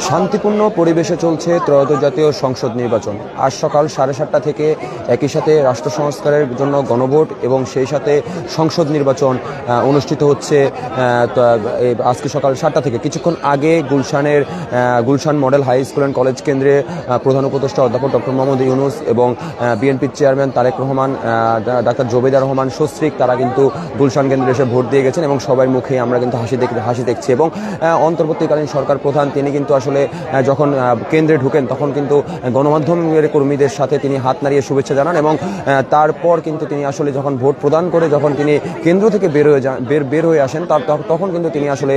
শান্তিপূর্ণ পরিবেশে চলছে ত্রয়োদশ জাতীয় সংসদ নির্বাচন। আজ সকাল 7:30টা থেকে একই সাথে রাষ্ট্র সংস্কারের জন্য গণভোট এবং সেই সাথে সংসদ নির্বাচন অনুষ্ঠিত হচ্ছে। আজকে সকাল 7টা থেকে কিছুক্ষণ আগে Gulshan model high school and college কেন্দ্রে প্রধান উপদেষ্টা অধ্যাপক ডক্টর মোহাম্মদ ইউনূস এবং বিএনপির চেয়ারম্যান তারেক রহমান, ডাক্তার জোবেদা রহমান সস্ত্রীক তারা কিন্তু গুলশান কেন্দ্রে এসে ভোট দিয়ে গেছেন এবং সবার মুখেই আমরা কিন্তু হাসি দেখছি। এবং অন্তর্বর্তীকালীন সরকার প্রধান তিনি কিন্তু আসলে যখন কেন্দ্রে ঢুকেন তখন কিন্তু গণমাধ্যমের কর্মীদের সাথে তিনি হাত নাড়িয়ে শুভেচ্ছা জানান এবং তারপর কিন্তু তিনি আসলে যখন ভোট প্রদান করে যখন তিনি কেন্দ্র থেকে বের হয়ে আসেন তখন কিন্তু তিনি আসলে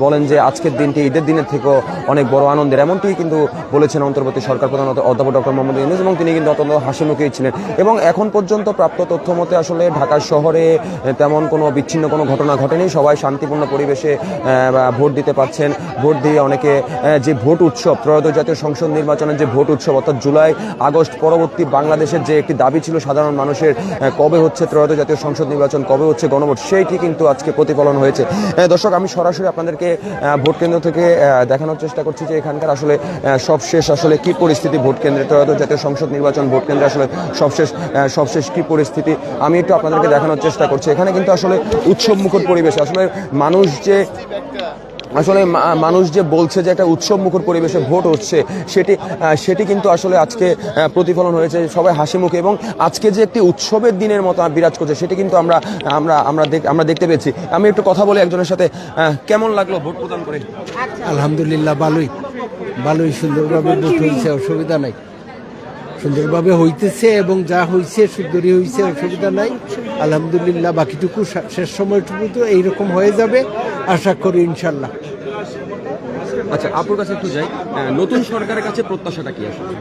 বলেন যে আজকের দিনটি ঈদের দিনের থেকেও অনেক বড় আনন্দের, এমনটি কিন্তু বলেছেন অন্তর্বর্তী সরকার প্রধান অধ্যাপক ডক্টর মোহাম্মদ ইউনূস এবং তিনি কিন্তু অত্যন্ত হাসিমুখেই ছিলেন। এবং এখন পর্যন্ত প্রাপ্ত তথ্য মতে আসলে ঢাকা শহরে তেমন কোনো বিচ্ছিন্ন কোনো ঘটনা ঘটেনি, সবাই শান্তিপূর্ণ পরিবেশে ভোট দিতে পারছেন। ভোট দিয়ে অনেকে যে ভোট উৎসব, ত্রয়োদশ জাতীয় সংসদ নির্বাচনের যে ভোট উৎসব অর্থাৎ জুলাই আগস্ট পরবর্তী বাংলাদেশের যে একটি দাবি ছিল সাধারণ মানুষের, কবে হচ্ছে ত্রয়োদশ জাতীয় সংসদ নির্বাচন, কবে হচ্ছে গণভোট, সেইটি কিন্তু আজকে প্রতিফলন হয়েছে। দর্শক, আমি সরাসরি আপনাদেরকে ভোট কেন্দ্র থেকে দেখানোর চেষ্টা করছি যে এখানকার আসলে সবশেষ আসলে কি পরিস্থিতি। ভোট কেন্দ্রে ত্রয়োদশ জাতীয় সংসদ নির্বাচন ভোট কেন্দ্রে আসলে সবশেষ কি পরিস্থিতি আমি একটু আপনাদেরকে দেখানোর চেষ্টা করছি। এখানে কিন্তু আসলে উৎসব মুখর পরিবেশ, আসলে মানুষ যে বলছে যে একটা উৎসব মুখর পরিবেশে ভোট হচ্ছে সেটি কিন্তু আসলে আজকে প্রতিফলন হয়েছে, সবাই হাসি মুখে এবং আজকে যে একটি উৎসবের দিনের মতো বিরাজ করছে সেটি কিন্তু আমরা দেখতে পেয়েছি। আমি একটু কথা বলি একজনের সাথে। কেমন লাগলো ভোট প্রদান করে? আলহামদুলিল্লাহ, ভালোই সুন্দরভাবে ভোট হয়েছে, অসুবিধা নাই, সুন্দরভাবে হইতেছে এবং যা হয়েছে সুন্দরই হয়েছে, অসুবিধা নাই আলহামদুলিল্লাহ। বাকিটুকু শেষ সময়টুকু তো এইরকম হয়ে যাবে আশা করি ইনশাল্লাহ। আচ্ছা, আপনার কাছে একটু যাই, নতুন সরকারের কাছে প্রত্যাশাটা কি আসলে?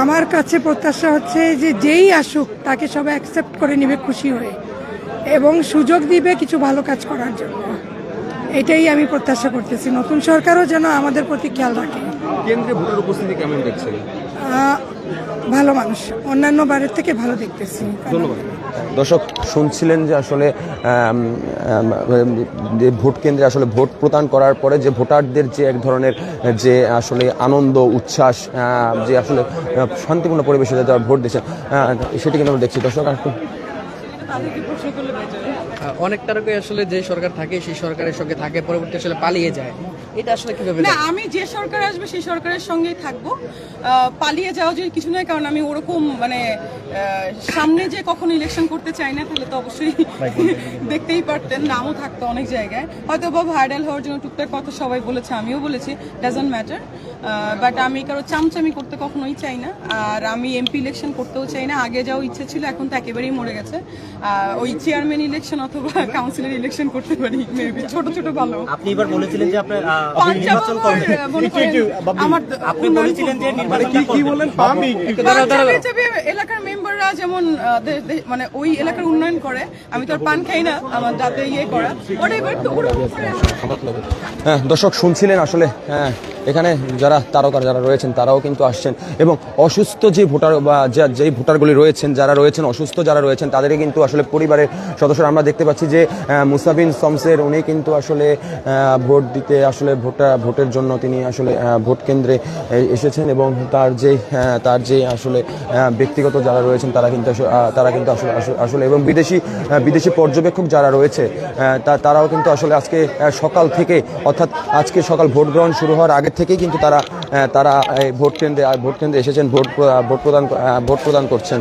আমার কাছে প্রত্যাশা হচ্ছে যে যেই আসুক তাকে সবাই অ্যাকসেপ্ট করে নেবে খুশি হয়ে এবং সুযোগ দিবে কিছু ভালো কাজ করার জন্য। এটাই আমি প্রত্যাশা করতেছি, নতুন সরকারও যেন আমাদের প্রতি খেয়াল রাখে। কেন্দ্রে ভোটের উপস্থিতি কেমন দেখছেন? ভালো, মানুষ অন্যান্য বারের থেকে ভালো দেখতেছি। ধন্যবাদ। দর্শক, শুনছিলেন যে আসলে ভোট কেন্দ্রে আসলে ভোট প্রদান করার পরে যে ভোটারদের যে এক ধরনের যে আসলে আনন্দ উচ্ছ্বাস, যে আসলে শান্তিপূর্ণ পরিবেশে যারা ভোট দিচ্ছেন সেটি কিন্তু আমরা দেখছি। দর্শক, অনেক তারকে আসলে যে সরকার থাকে সেই সরকারের সঙ্গে থাকে, পরবর্তী আসলে পালিয়ে যায়, এটা আসলে কিভাবে? না, আমি যে সরকার আসবে সেই সরকারের সঙ্গেই থাকবো, পালিয়ে যাওয়া যদি কিছু নয়। কারণ আমি ওরকম সামনে যে কখনো ইলেকশন করতে চাই না, তাহলে তো অবশ্যই দেখতেই পারতেন নামও থাকতো অনেক জায়গায়, হয়তো বা ভাইরাল হওয়ার জন্য টুকটাক কথা সবাই বলেছে, আমিও বলেছি, ডাজন্ট ম্যাটার। বাট আমি কারো চামচামি করতে কখনোই চাই না, আর আমি এমপি ইলেকশন করতেও চাই না। আগে যাওয়া ইচ্ছে ছিল, এখন তো একেবারেই মরে গেছে। ওই চেয়ারম্যান ইলেকশন অথবা কাউন্সিলর ইলেকশন করতে পারি, মেবি ছোট ভালো। আপনি এবার বলেছিলেন যে আপনি নির্বাচন করবেন, আপনি বলেছিলেন যে নির্বাচন কি বলেন এলাকার মেম্বাররা যেমন ওই এলাকার উন্নয়ন করে, আমি তো আর পান খাই না, আমার যাতে করা। দর্শক, শুনছিলেন আসলে এখানে যারা তারকা যারা রয়েছেন তারাও কিন্তু আসছেন এবং অসুস্থ যে ভোটার বা যেই ভোটারগুলি রয়েছেন, যারা রয়েছেন অসুস্থ যারা রয়েছেন তাদেরকে কিন্তু আসলে পরিবারের সদস্যরা আমরা দেখতে পাচ্ছি যে মুসাবিন শমসের উনি কিন্তু আসলে ভোট দিতে আসলে ভোটের জন্য তিনি আসলে ভোট কেন্দ্রে এসেছেন এবং তার যে আসলে ব্যক্তিগত যারা রয়েছেন তারা কিন্তু আসলে এবং বিদেশি পর্যবেক্ষক যারা রয়েছে তারাও কিন্তু আসলে আজকে সকাল থেকে, অর্থাৎ আজকে সকাল ভোট গ্রহণ শুরু হওয়ার আগে থেকেই কিন্তু তারা ভোট কেন্দ্রে এসেছেন, ভোট প্রদান করছেন।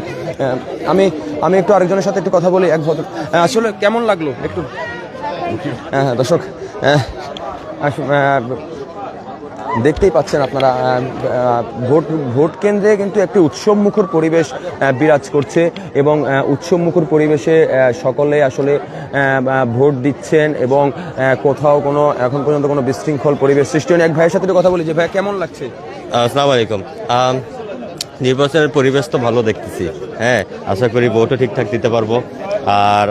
আমি একটু আরেকজনের সাথে একটু কথা বলি। আসলে কেমন লাগলো একটু? হ্যাঁ দর্শক, দেখতেই পাচ্ছেন আপনারা ভোট কেন্দ্রে কিন্তু একটি উৎসব মুখর পরিবেশ বিরাজ করছে এবং উৎসব মুখর পরিবেশে সকলে আসলে ভোট দিচ্ছেন এবং কোথাও এখন পর্যন্ত কোনো বিশৃঙ্খল পরিবেশ সৃষ্টি হয়নি। এক ভাইয়ের সাথে কথা বলি যে ভাই কেমন লাগছে? আসসালামু আলাইকুম। নির্বাচনের পরিবেশ তো ভালো দেখতেছি, হ্যাঁ, আশা করি ভোটও ঠিকঠাক দিতে পারবো আর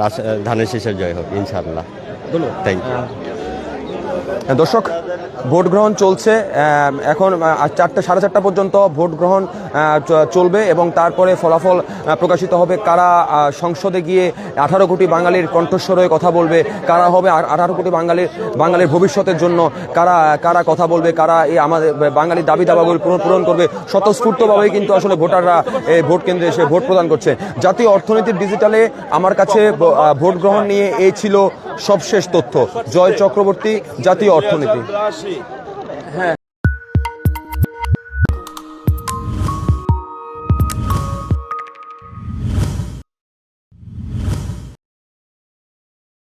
ধানের শীষের জয় হোক ইনশাআল্লাহ। ধন্যবাদ। Thank you. দর্শক, ভোট গ্রহণ চলছে এখন 4টা 4:30 পর্যন্ত ভোট গ্রহণ চলবে এবং তারপরে ফলাফল প্রকাশিত হবে। কারা সংসদে গিয়ে 18 কোটি বাঙালির কণ্ঠস্বর হয়ে কথা বলবে, কারা হবে 18 কোটি বাঙালির ভবিষ্যতের জন্য কারা কথা বলবে, কারা এই আমাদের বাঙালির দাবি দাবাগুলো পূরণ করবে, স্বতঃস্ফূর্তভাবেই কিন্তু আসলে ভোটাররা ভোট কেন্দ্রে এসে ভোট প্রদান করছে। জাতীয় অর্থনীতির ডিজিটালে আমার কাছে ভোট গ্রহণ নিয়ে এই ছিল সবশেষ তথ্য। জয় চক্রবর্তী, জাতীয় অর্থনীতি।